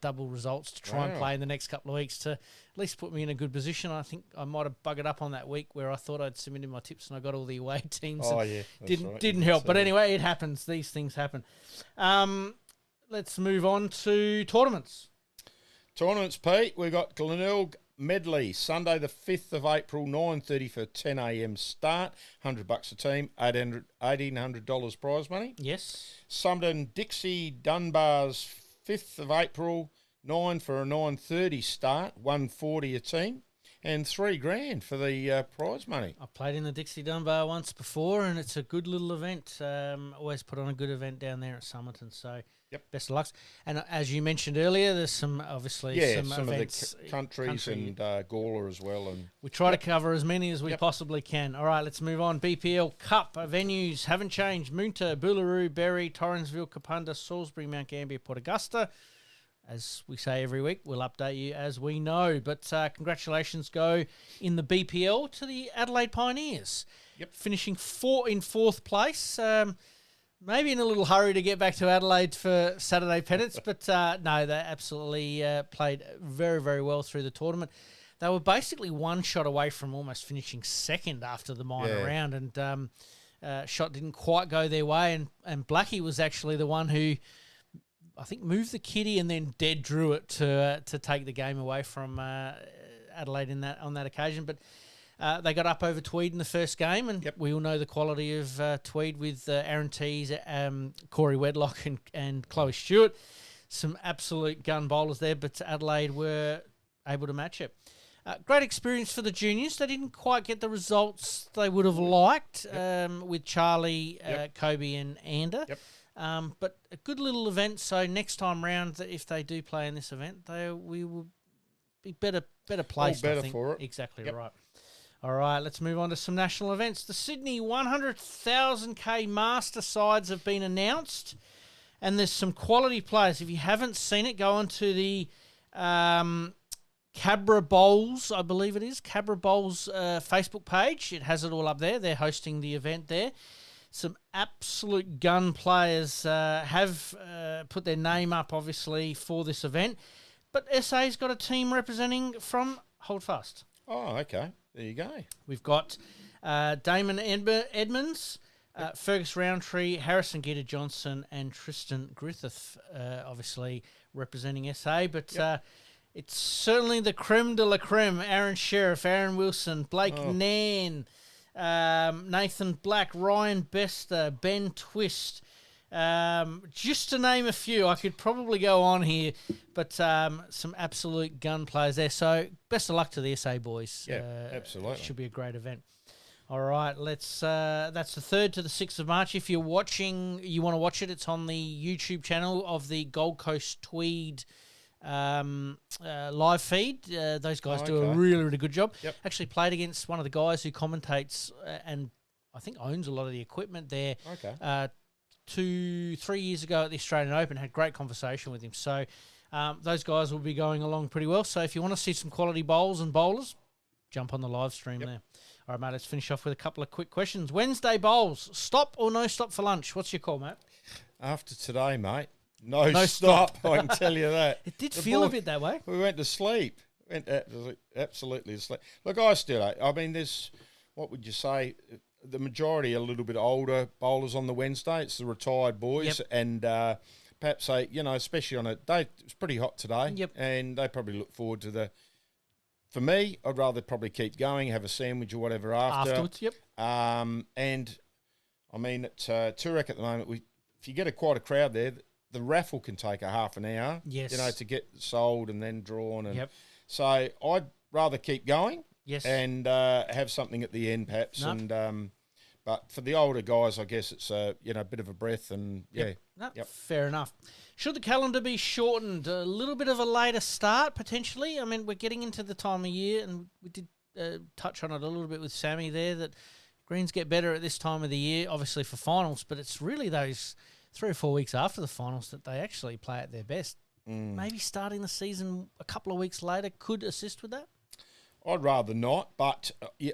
double results to try and play in the next couple of weeks to at least put me in a good position. I think I might have buggered up on that week where I thought I'd submitted my tips and I got all the away teams. Oh, yeah. Didn't help. But anyway, it happens. These things happen. Let's move on to tournaments. Tournaments, Pete. We've got Glenelg Medley, Sunday the 5th of April, 9:30 for 10 a.m. start. $100 a team, $1,800 prize money. Yes. Summerton Dixie Dunbar's 5th of April, 9 for a 9:30 start, $140 a team, and $3,000 for the prize money. I played in the Dixie Dunbar once before, and it's a good little event. Always put on a good event down there at Summerton, so. Yep. Best of luck. And as you mentioned earlier, there's some events, of the countries and Gawler as well. And we try to cover as many as we possibly can. All right, let's move on. BPL Cup venues haven't changed. Moonta, Boolaroo, Berry, Torrensville, Kapunda, Salisbury, Mount Gambier, Port Augusta. As we say every week, we'll update you as we know. But congratulations go in the BPL to the Adelaide Pioneers. Yep. Finishing in fourth place. Maybe in a little hurry to get back to Adelaide for Saturday pennants, but no, they absolutely played very, very well through the tournament. They were basically one shot away from almost finishing second after the minor round, and shot didn't quite go their way, and Blackie was actually the one who, I think, moved the kitty and then dead drew it to take the game away from Adelaide on that occasion, but. They got up over Tweed in the first game, and we all know the quality of Tweed with Aaron Tees, Corey Wedlock, and Chloe Stewart. Some absolute gun bowlers there, but Adelaide were able to match it. Great experience for the juniors. They didn't quite get the results they would have liked with Charlie, Kobe, and Ander. But a good little event. So next time round, if they do play in this event, we will be better placed. All better I think. for it. Exactly right. All right, let's move on to some national events. The Sydney 100,000K Master sides have been announced, and there's some quality players. If you haven't seen it, go on to the Cabra Bowls, I believe it is, Cabra Bowls Facebook page. It has it all up there. They're hosting the event there. Some absolute gun players have put their name up, obviously, for this event. but SA's got a team representing from Holdfast. Oh, okay. There you go. We've got Damon Edmonds, Fergus Roundtree, Harrison Gitter-Johnson, and Tristan Griffith, obviously representing SA. But it's certainly the creme de la creme. Aaron Sheriff, Aaron Wilson, Blake Nairn, Nathan Black, Ryan Bester, Ben Twist. Just to name a few, I could probably go on here, but some absolute gun players there. So best of luck to the SA boys. Yeah, absolutely. Should be a great event. All right, let's. That's the 3rd to the 6th of March. If you're watching, you want to watch it, it's on the YouTube channel of the Gold Coast Tweed live feed. Those guys do a really, really good job. Yep. Actually played against one of the guys who commentates and I think owns a lot of the equipment there. Okay. 2-3 years ago at the Australian Open, had great conversation with him. So those guys will be going along pretty well. So if you want to see some quality bowls and bowlers, jump on the live stream there. All right, mate, let's finish off with a couple of quick questions. Wednesday bowls, stop or no stop for lunch? What's your call, mate? After today, mate, no stop. I can tell you that. It did feel a bit that way. We went to sleep. Went absolutely to sleep. Look, I still, I mean, there's, what would you say, the majority are a little bit older bowlers on the Wednesday. It's the retired boys. Yep. And perhaps they, especially on a day, it's pretty hot today. Yep. And they probably look forward to the, for me, I'd rather probably keep going, have a sandwich or whatever afterwards. Yep. And I mean, at Toorak at the moment, if you get quite a crowd there, the raffle can take a half an hour. Yes. To get sold and then drawn. And Yep. so I'd rather keep going. Yes. And have something at the end, perhaps. No. And but for the older guys, I guess it's a bit of a breath. And fair enough. Should the calendar be shortened? A little bit of a later start potentially. I mean, we're getting into the time of year, and we did touch on it a little bit with Sammy there, that greens get better at this time of the year, obviously for finals, but it's really those 3 or 4 weeks after the finals that they actually play at their best. Maybe starting the season a couple of weeks later could assist with that. I'd rather not, but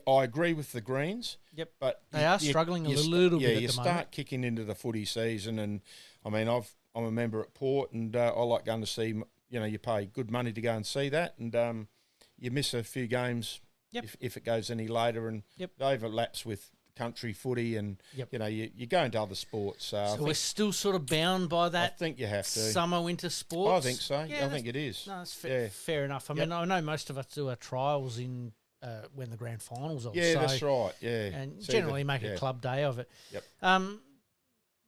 I agree with the Greens. Yep, but they are struggling a little bit. You start kicking into the footy season, and I mean, I'm a member at Port, and I like going to see. You pay good money to go and see that, and you miss a few games if it goes any later, and it overlaps with country footy, and you go into other sports. So we're still sort of bound by that. I think you have to summer winter sports. I think so. Yeah, I think it is. No, it's fair enough. I mean, I know most of us do our trials in when the grand finals are. Yeah, that's right. Yeah, and generally make a club day of it. Yep.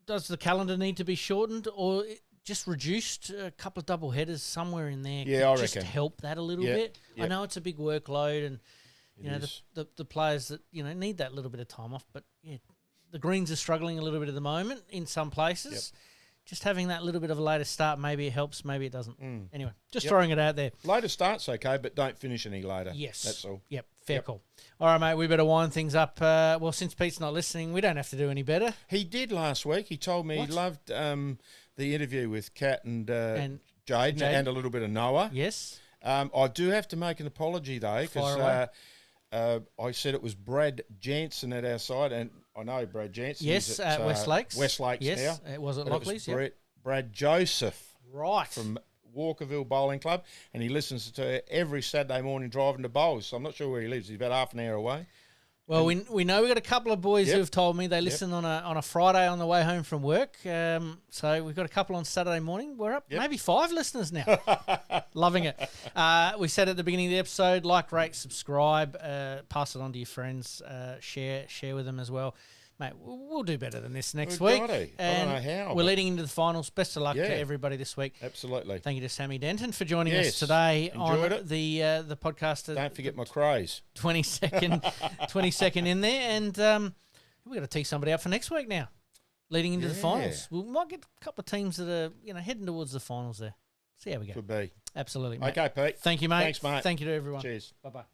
Does the calendar need to be shortened or just reduced? A couple of double headers somewhere in there. Yeah, I just reckon. Help that a little bit. Yep. I know it's a big workload, and It the players that need that little bit of time off. But the Greens are struggling a little bit at the moment in some places. Yep. Just having that little bit of a later start, maybe it helps, maybe it doesn't. Anyway, just throwing it out there. Later start's okay, but don't finish any later. Yes. That's all. Yep, fair call. All right, mate, we better wind things up. Well, since Pete's not listening, we don't have to do any better. He did last week. He told me he loved the interview with Kat and Jaden and a little bit of Noah. Yes. I do have to make an apology, though, because I said it was Brad Jansen at our side, and I know Brad Jansen. Yes, at West Lakes. West Lakes yes, now. It was at Lockley's, Brad Joseph. Right. From Walkerville Bowling Club, and he listens to her every Saturday morning driving to bowls. So I'm not sure where he lives. He's about half an hour away. Well, we know we've got a couple of boys who have told me they listen on a Friday on the way home from work. So we've got a couple on Saturday morning. We're up maybe 5 listeners now. Loving it. We said at the beginning of the episode, like, rate, subscribe, pass it on to your friends, share with them as well. Mate, we'll do better than this next week. I don't know how. We're leading into the finals. Best of luck to everybody this week. Absolutely. Thank you to Sammy Denton for joining us today on the podcast. Don't forget my craze. 22nd in there. And we've got to tee somebody up for next week now, leading into the finals. We might get a couple of teams that are heading towards the finals there. See how we go. Could be. Absolutely, mate. Okay, Pete. Thank you, mate. Thanks, mate. Thank you to everyone. Cheers. Bye-bye.